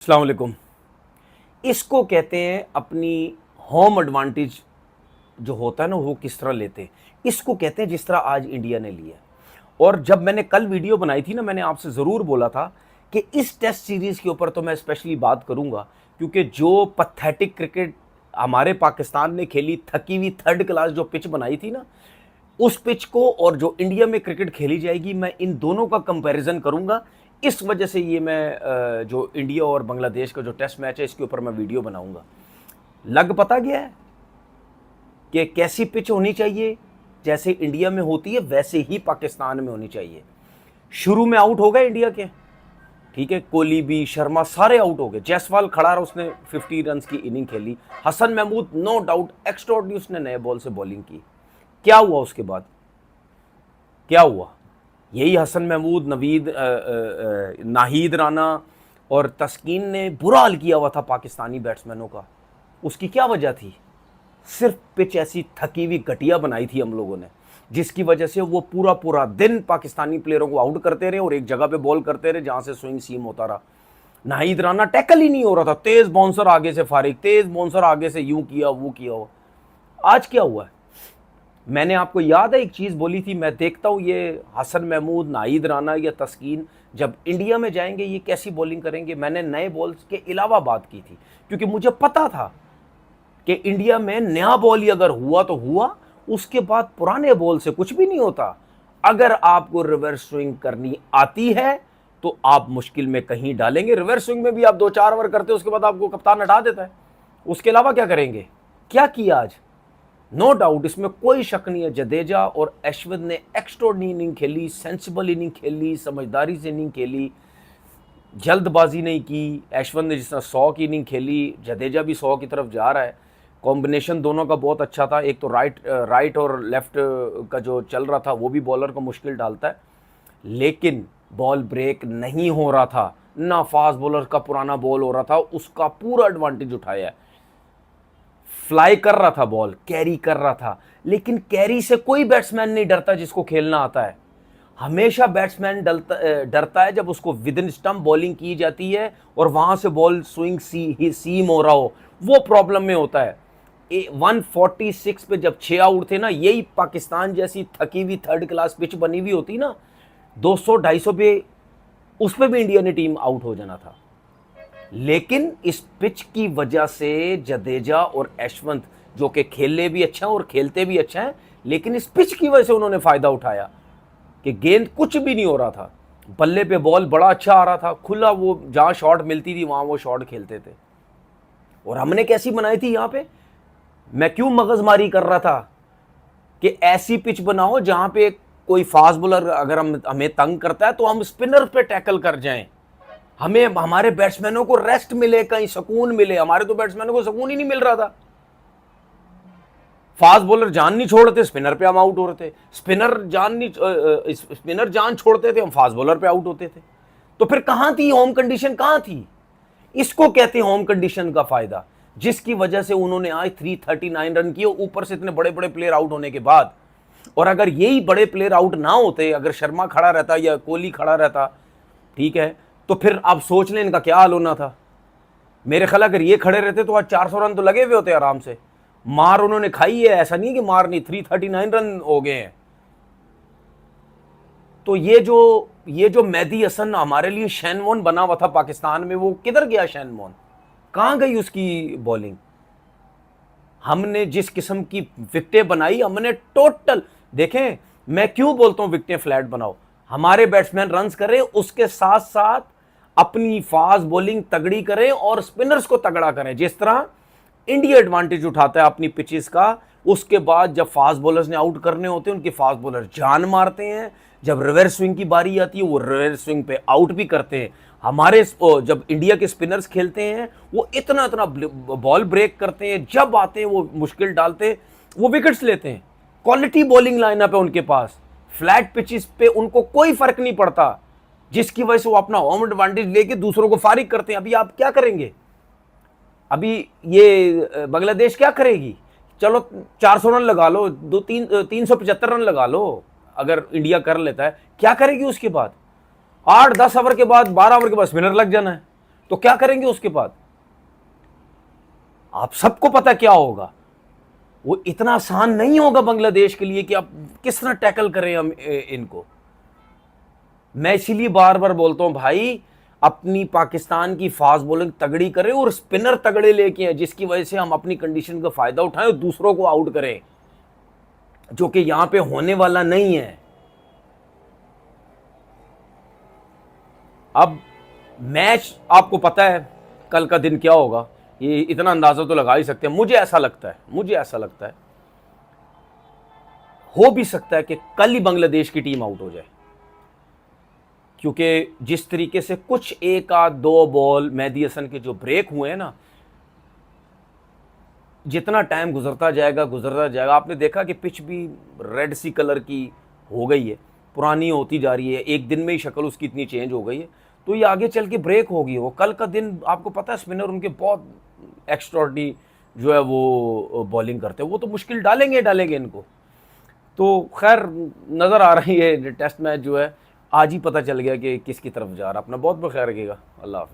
अस्सलाम वालेकुम। इसको कहते हैं अपनी होम एडवांटेज जो होता है ना, वो किस तरह लेते हैं। इसको कहते हैं जिस तरह आज इंडिया ने लिया। और जब मैंने कल वीडियो बनाई थी ना, मैंने आपसे ज़रूर बोला था कि इस टेस्ट सीरीज़ के ऊपर तो मैं स्पेशली बात करूंगा, क्योंकि जो पथेटिक क्रिकेट हमारे पाकिस्तान ने खेली, थकी हुई थर्ड क्लास जो पिच बनाई थी ना, उस पिच को और जो इंडिया में क्रिकेट खेली जाएगी, मैं इन दोनों का कंपैरिजन करूंगा। इस वजह से ये मैं जो इंडिया और बांग्लादेश का जो टेस्ट मैच है, इसके ऊपर मैं वीडियो बनाऊंगा। लग पता गया है कि कैसी पिच होनी चाहिए। जैसे इंडिया में होती है वैसे ही पाकिस्तान में होनी चाहिए। शुरू में आउट हो गए इंडिया के, ठीक है, कोहली भी, शर्मा सारे आउट हो गए। जायसवाल खड़ा रहा, उसने 50 रन की इनिंग खेली। Hasan Mahmud no doubt extraordinary, उसने नए बॉल से बॉलिंग की। क्या हुआ उसके बाद? क्या हुआ? यही हसन महमूद, नाहिद राना और तस्कीन ने बुरा हाल किया हुआ था पाकिस्तानी बैट्समैनों का। उसकी क्या वजह थी? सिर्फ पिच ऐसी थकी हुई घटिया बनाई थी हम लोगों ने, जिसकी वजह से वो पूरा पूरा दिन पाकिस्तानी प्लेयरों को आउट करते रहे और एक जगह पे बॉल करते रहे जहां से स्विंग सीम होता रहा। नाहिद राना टैकल ही नहीं हो रहा था, तेज बाउंसर आगे से फारिग, तेज बाउंसर आगे से यूं किया वो किया हो। आज क्या हुआ है? मैंने आपको याद है एक चीज़ बोली थी, मैं देखता हूँ ये हसन महमूद, नाहिद राना या तस्कीन जब इंडिया में जाएंगे ये कैसी बॉलिंग करेंगे। मैंने नए बॉल्स के अलावा बात की थी, क्योंकि मुझे पता था कि इंडिया में नया बॉल ही अगर हुआ तो हुआ, उसके बाद पुराने बॉल से कुछ भी नहीं होता। अगर आपको रिवर्स स्विंग करनी आती है तो आप मुश्किल में कहीं डालेंगे। रिवर्स स्विंग में भी आप 2-4 ओवर करते हो, उसके बाद आपको कप्तान हटा देता है। उसके अलावा क्या करेंगे? क्या किया आज? नो डाउट, इसमें कोई शक नहीं है, जडेजा और अश्विन ने एक्स्ट्राऑर्डिनरी इनिंग खेली, सेंसिबल इनिंग खेली, समझदारी से इनिंग खेली, जल्दबाजी नहीं की। अश्विन ने जिस तरह 100 की इनिंग खेली, जडेजा भी 100 की तरफ जा रहा है। कॉम्बिनेशन दोनों का बहुत अच्छा था। एक तो राइट और लेफ्ट का जो चल रहा था वो भी बॉलर को मुश्किल डालता है, लेकिन बॉल ब्रेक नहीं हो रहा था ना। फास्ट बॉलर का पुराना बॉल हो रहा था, उसका पूरा एडवांटेज उठाया है। फ्लाई कर रहा था बॉल, कैरी कर रहा था, लेकिन कैरी से कोई बैट्समैन नहीं डरता जिसको खेलना आता है। हमेशा बैट्समैन डरता है जब उसको विद इन स्टंप बॉलिंग की जाती है और वहां से बॉल स्विंग सीम हो रहा हो, वो प्रॉब्लम में होता है। 146 पे जब 6 आउट थे ना, यही पाकिस्तान जैसी थकी हुई थर्ड क्लास पिच बनी हुई होती ना, 200-250 पे, उस पर भी इंडिया ने टीम आउट हो जाना था। लेकिन इस पिच की वजह से जडेजा और यशवंत, जो कि खेलने भी अच्छा है और खेलते भी अच्छा है, लेकिन इस पिच की वजह से उन्होंने फायदा उठाया कि गेंद कुछ भी नहीं हो रहा था, बल्ले पे बॉल बड़ा अच्छा आ रहा था, खुला, वो जहां शॉट मिलती थी वहां वो शॉट खेलते थे। और हमने कैसी बनाई थी यहां पे? मैं क्यों मगजमारी कर रहा था कि ऐसी पिच बनाओ जहां पे कोई फास्ट बॉलर अगर हमें तंग करता है तो हम स्पिनर पे टैकल कर जाएं, हमें हमारे बैट्समैनों को रेस्ट मिले, कहीं सुकून मिले। हमारे तो बैट्समैनों को सुकून ही नहीं मिल रहा था। फास्ट बॉलर जान नहीं छोड़ते, स्पिनर पे हम आउट हो रहे थे। स्पिनर जान छोड़ते थे, हम फास्ट बॉलर पे आउट होते थे। तो फिर कहां थी होम कंडीशन? कहां थी? इसको कहते हैं होम कंडीशन का फायदा, जिसकी वजह से उन्होंने आज 339 रन किए, ऊपर से इतने बड़े बड़े प्लेयर आउट होने के बाद। और अगर यही बड़े प्लेयर आउट ना होते, अगर शर्मा खड़ा रहता या कोहली खड़ा रहता, ठीक है, तो फिर आप सोच लें इनका क्या हाल होना था। मेरे ख्याल अगर ये खड़े रहते तो आज 400 रन तो लगे हुए होते आराम से। मार उन्होंने खाई है, ऐसा नहीं कि मार नहीं, 339 रन हो गए हैं। तो ये जो मेहदी हसन हमारे लिए शैनवॉन बना हुआ था पाकिस्तान में, वो किधर गया शैनवॉन? कहां गई उसकी बॉलिंग? हमने जिस किस्म की विकेटें बनाई, हमने टोटल, देखें मैं क्यों बोलता हूं विकेटें फ्लैट बनाओ। हमारे बैट्समैन रन्स करें, उसके साथ साथ अपनी फास्ट बॉलिंग तगड़ी करें और स्पिनर्स को तगड़ा करें, जिस तरह इंडिया एडवांटेज उठाता है अपनी पिचेस का। उसके बाद जब फास्ट बॉलर्स ने आउट करने होते हैं, उनके फास्ट बॉलर जान मारते हैं। जब रिवर्स स्विंग की बारी आती है, वो रिवर्स स्विंग पे आउट भी करते हैं। हमारे जब इंडिया के स्पिनर्स खेलते हैं, वो इतना इतना बॉल ब्रेक करते हैं, जब आते हैं वो मुश्किल डालते हैं, वो विकेट्स लेते हैं। क्वालिटी बॉलिंग लाइनअप है उनके पास। फ्लैट पिचेस पे उनको कोई फर्क नहीं पड़ता, जिसकी वजह से वो अपना होम एडवांटेज लेके दूसरों को फारिग करते हैं। अभी आप क्या करेंगे? अभी ये बांग्लादेश क्या करेगी? चलो 400 रन लगा लो, 375 रन लगा लो, अगर इंडिया कर लेता है, क्या करेगी उसके बाद? 8-10 ओवर के बाद, 12 ओवर के बाद स्पिनर लग जाना है। तो क्या करेंगे उसके बाद? आप सबको पता क्या होगा। वो इतना आसान नहीं होगा बांग्लादेश के लिए कि आप किस तरह टैकल करें हम इनको। मैं इसीलिए बार बार बोलता हूं भाई, अपनी पाकिस्तान की फास्ट बॉलिंग तगड़ी करें और स्पिनर तगड़े लेके आए, जिसकी वजह से हम अपनी कंडीशन का फायदा उठाएं और दूसरों को आउट करें, जो कि यहां पे होने वाला नहीं है। अब मैच आपको पता है कल का दिन क्या होगा, ये इतना अंदाजा तो लगा ही सकते हैं। मुझे ऐसा लगता है हो भी सकता है कि कल ही बांग्लादेश की टीम आउट हो जाए, क्योंकि जिस तरीके से कुछ एक आध दो बॉल मेहदी हसन के जो ब्रेक हुए हैं ना, जितना टाइम गुजरता जाएगा, आपने देखा कि पिच भी रेड सी कलर की हो गई है, पुरानी होती जा रही है, एक दिन में ही शक्ल उसकी इतनी चेंज हो गई है, तो ये आगे चल के ब्रेक होगी। वो कल का दिन आपको पता है स्पिनर उनके बहुत एक्स्ट्रॉर्डिनरी जो है वो बॉलिंग करते हैं, वो तो मुश्किल डालेंगे इनको। तो खैर नज़र आ रही है टेस्ट मैच जो है आज ही पता चल गया कि किसकी तरफ जा रहा। अपना बहुत बहुत ख्याल रखिएगा। अल्लाह हाफ़िज़।